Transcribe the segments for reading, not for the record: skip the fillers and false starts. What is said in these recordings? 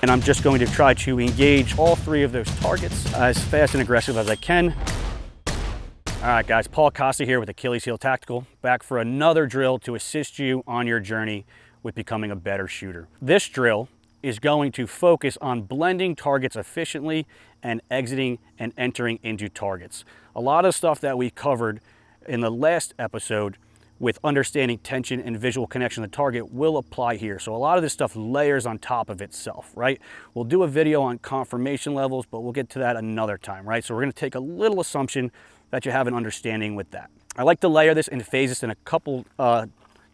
And I'm just going to try to engage all three of those targets as fast and aggressive as I can. All right, guys, Paul Costa here with Achilles Heel Tactical, back for another drill to assist you on your journey with becoming a better shooter. This drill is going to focus on blending targets efficiently and exiting and entering into targets. A lot of stuff that we covered in the last episode with understanding tension and visual connection to the target will apply here. So a lot of this stuff layers on top of itself, right? We'll do a video on confirmation levels, but we'll get to that another time, right? So we're gonna take a little assumption that you have an understanding with that. I like to layer this and phase this in a couple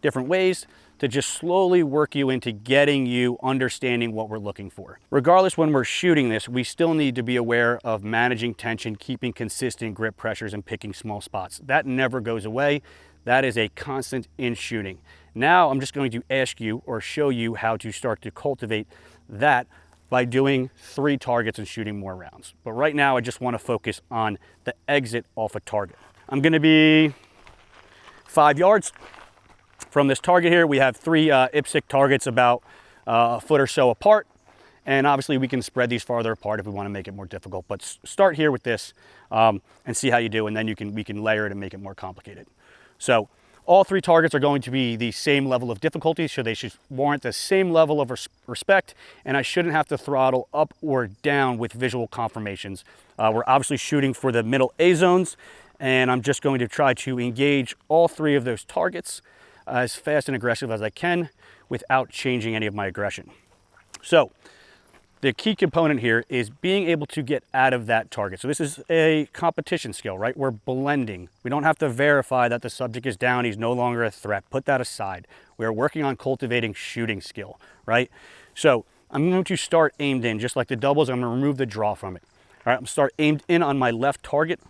different ways to just slowly work you into getting you understanding what we're looking for. Regardless, when we're shooting this, we still need to be aware of managing tension, keeping consistent grip pressures, and picking small spots. That never goes away. That is a constant in shooting. Now I'm just going to ask you or show you how to start to cultivate that by doing 3 targets and shooting more rounds. But right now I just want to focus on the exit off a target. I'm going to be 5 yards from this target here. We have 3 IPSC targets about a foot or so apart. And obviously we can spread these farther apart if we want to make it more difficult. But start here with this and see how you do, and then we can layer it and make it more complicated. So all 3 targets are going to be the same level of difficulty, so they should warrant the same level of respect, and I shouldn't have to throttle up or down with visual confirmations. We're obviously shooting for the middle A zones, and I'm just going to try to engage all 3 of those targets as fast and aggressive as I can without changing any of my aggression. So the key component here is being able to get out of that target. So this is a competition skill, right? We're blending. We don't have to verify that the subject is down, he's no longer a threat. Put that aside. We are working on cultivating shooting skill, right? So I'm going to start aimed in, just like the doubles. I'm going to remove the draw from it. All right, I'm going to start aimed in on my left target.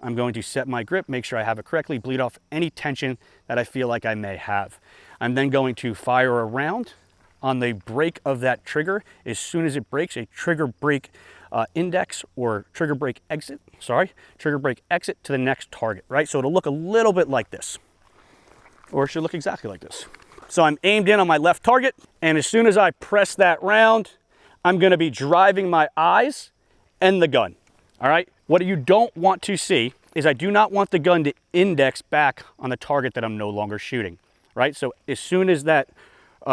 I'm going to set my grip, make sure I have it correctly, bleed off any tension that I feel like I may have. I'm then going to fire a round on the break of that trigger. As soon as it breaks, a trigger break index or trigger break exit to the next target, right? So it'll look a little bit like this, or it should look exactly like this. So I'm aimed in on my left target, and as soon as I press that round, I'm gonna be driving my eyes and the gun, all right? What you don't want to see is I do not want the gun to index back on the target that I'm no longer shooting, right? So as soon as that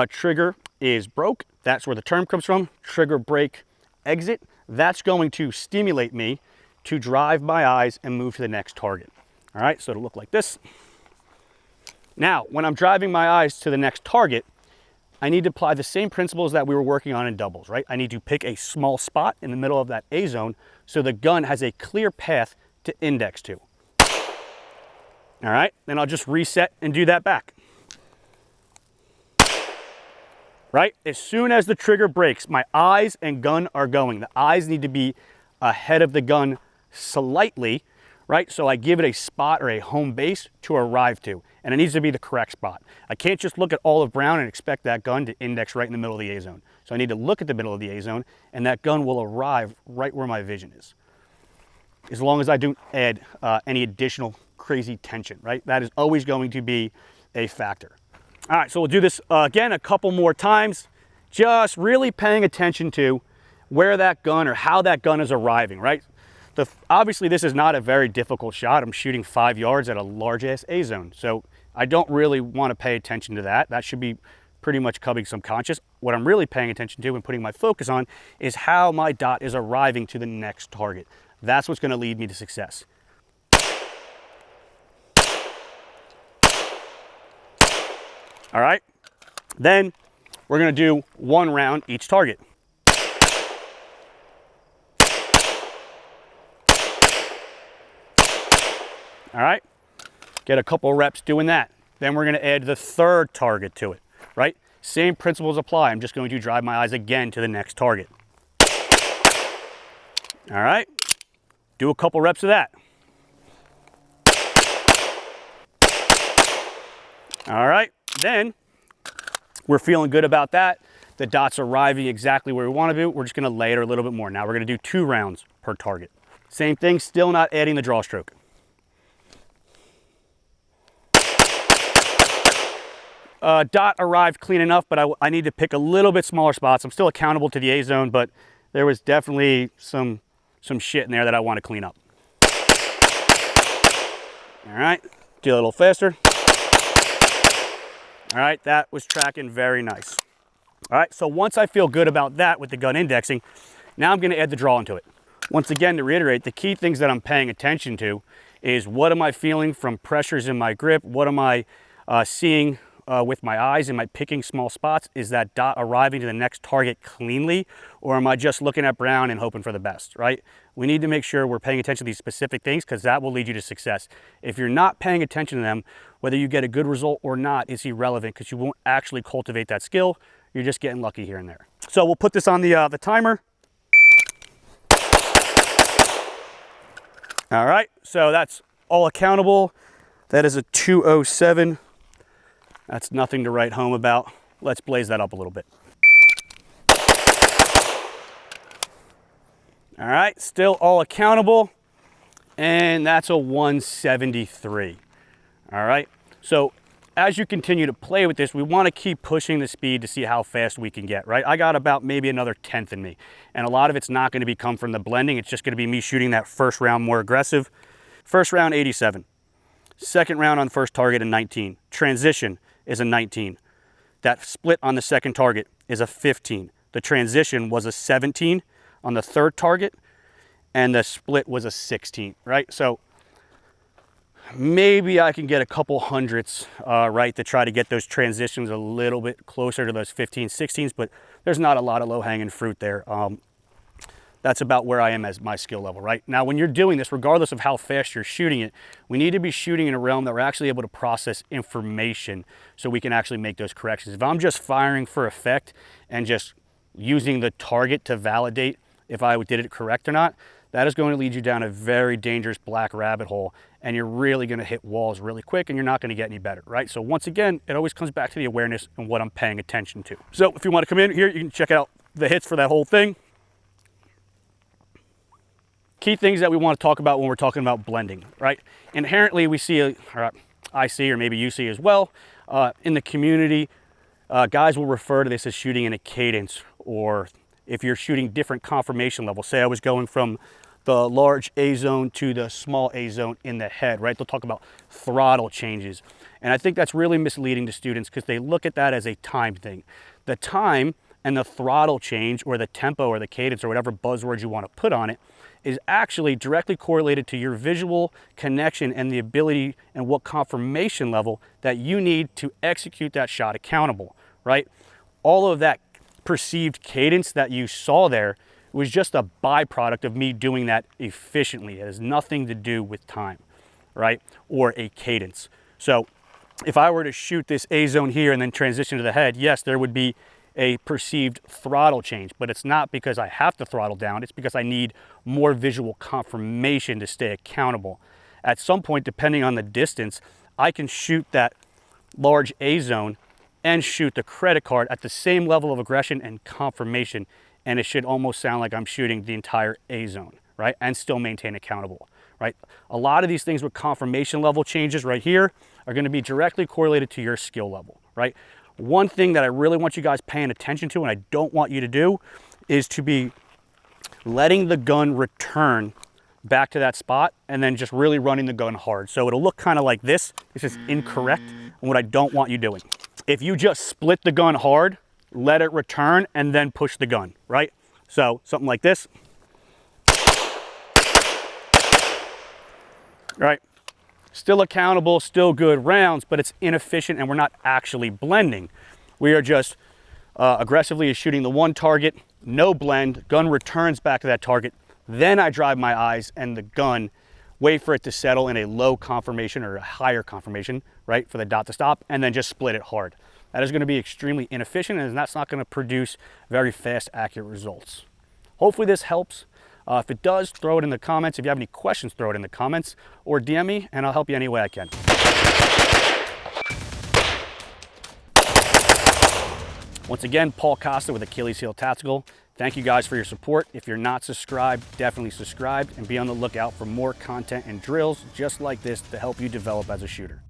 trigger is broke, that's where the term comes from, trigger break exit. That's going to stimulate me to drive my eyes and move to the next target. All right, so it'll look like this. Now, when I'm driving my eyes to the next target, I need to apply the same principles that we were working on in doubles, right? I need to pick a small spot in the middle of that A zone so the gun has a clear path to index to. All right, then I'll just reset and do that back. Right? As soon as the trigger breaks, my eyes and gun are going. The eyes need to be ahead of the gun slightly, right? So I give it a spot or a home base to arrive to, and it needs to be the correct spot. I can't just look at olive brown and expect that gun to index right in the middle of the A zone. So I need to look at the middle of the A zone, and that gun will arrive right where my vision is. As long as I don't add any additional crazy tension, right? That is always going to be a factor. All right, so we'll do this again a couple more times, just really paying attention to where that gun or how that gun is arriving, right? Obviously, this is not a very difficult shot. I'm shooting 5 yards at a large-ass A zone, so I don't really want to pay attention to that. That should be pretty much coming subconscious. What I'm really paying attention to and putting my focus on is how my dot is arriving to the next target. That's what's going to lead me to success. All right, then we're gonna do 1 round each target. All right, get a couple reps doing that. Then we're gonna add the 3rd target to it, right? Same principles apply. I'm just going to drive my eyes again to the next target. All right, do a couple reps of that. All right. Then we're feeling good about that. The dot's arriving exactly where we want to be. We're just going to layer a little bit more. Now we're going to do 2 rounds per target. Same thing, still not adding the draw stroke. Dot arrived clean enough, but I need to pick a little bit smaller spots. I'm still accountable to the A zone, but there was definitely some shit in there that I want to clean up. All right, do a little faster. All right, that was tracking very nice. All right, so once I feel good about that with the gun indexing, now I'm going to add the draw into it. Once again, to reiterate, the key things that I'm paying attention to is what am I feeling from pressures in my grip? What am I seeing with my eyes? Am I picking small spots? Is that dot arriving to the next target cleanly? Or am I just looking at brown and hoping for the best, right? We need to make sure we're paying attention to these specific things because that will lead you to success. If you're not paying attention to them, whether you get a good result or not is irrelevant because you won't actually cultivate that skill. You're just getting lucky here and there. So we'll put this on the timer. All right, so that's all accountable. That is a 207. That's nothing to write home about. Let's blaze that up a little bit. All right, still all accountable. And that's a 173. All right, so as you continue to play with this, we want to keep pushing the speed to see how fast we can get, right? I got about maybe another 1/10 in me. And a lot of it's not going to come from the blending. It's just going to be me shooting that first round more aggressive. First round, 87. Second round on first target, a 19. Transition is a 19. That split on the second target is a 15. The transition was a 17 on the third target, and the split was a 16, right? So maybe I can get a couple hundredths, right, to try to get those transitions a little bit closer to those 15s, 16s, but there's not a lot of low-hanging fruit there. That's about where I am as my skill level, right? Now, when you're doing this, regardless of how fast you're shooting it, we need to be shooting in a realm that we're actually able to process information so we can actually make those corrections. If I'm just firing for effect and just using the target to validate if I did it correct or not, that is going to lead you down a very dangerous black rabbit hole, and you're really going to hit walls really quick and you're not going to get any better, right? So once again, it always comes back to the awareness and what I'm paying attention to. So if you want to come in here, you can check out the hits for that whole thing. Key things that we want to talk about when we're talking about blending, right? Inherently, we see, or I see, or maybe you see as well, in the community, guys will refer to this as shooting in a cadence, or if you're shooting different confirmation levels. Say I was going from the large A zone to the small A zone in the head, right? They'll talk about throttle changes. And I think that's really misleading to students because they look at that as a time thing. The time and the throttle change, or the tempo or the cadence or whatever buzzwords you want to put on it, is actually directly correlated to your visual connection and the ability and what confirmation level that you need to execute that shot accountable, right? All of that perceived cadence that you saw there was just a byproduct of me doing that efficiently. It has nothing to do with time, right? Or a cadence. So if I were to shoot this A zone here and then transition to the head, yes, there would be a perceived throttle change, but it's not because I have to throttle down. It's because I need more visual confirmation to stay accountable. At some point, depending on the distance, I can shoot that large A zone and shoot the credit card at the same level of aggression and confirmation, and it should almost sound like I'm shooting the entire A zone, right? And still maintain accountable, right? A lot of these things with confirmation level changes right here are going to be directly correlated to your skill level, right? One thing that I really want you guys paying attention to, and I don't want you to do, is to be letting the gun return back to that spot and then just really running the gun hard. So it'll look kind of like this. This is incorrect and what I don't want you doing. If you just split the gun hard, let it return and then push the gun, right? So something like this. Right? Still accountable, still good rounds, but it's inefficient and we're not actually blending. We are just aggressively shooting the one target, no blend, gun returns back to that target. Then I drive my eyes and the gun, wait for it to settle in a low confirmation or a higher confirmation, right, for the dot to stop, and then just split it hard. That is going to be extremely inefficient and that's not going to produce very fast, accurate results. Hopefully this helps. If it does, throw it in the comments. If you have any questions, throw it in the comments or DM me and I'll help you any way I can. Once again, Paul Costa with Achilles Heel Tactical. Thank you guys for your support. If you're not subscribed, definitely subscribe and be on the lookout for more content and drills just like this to help you develop as a shooter.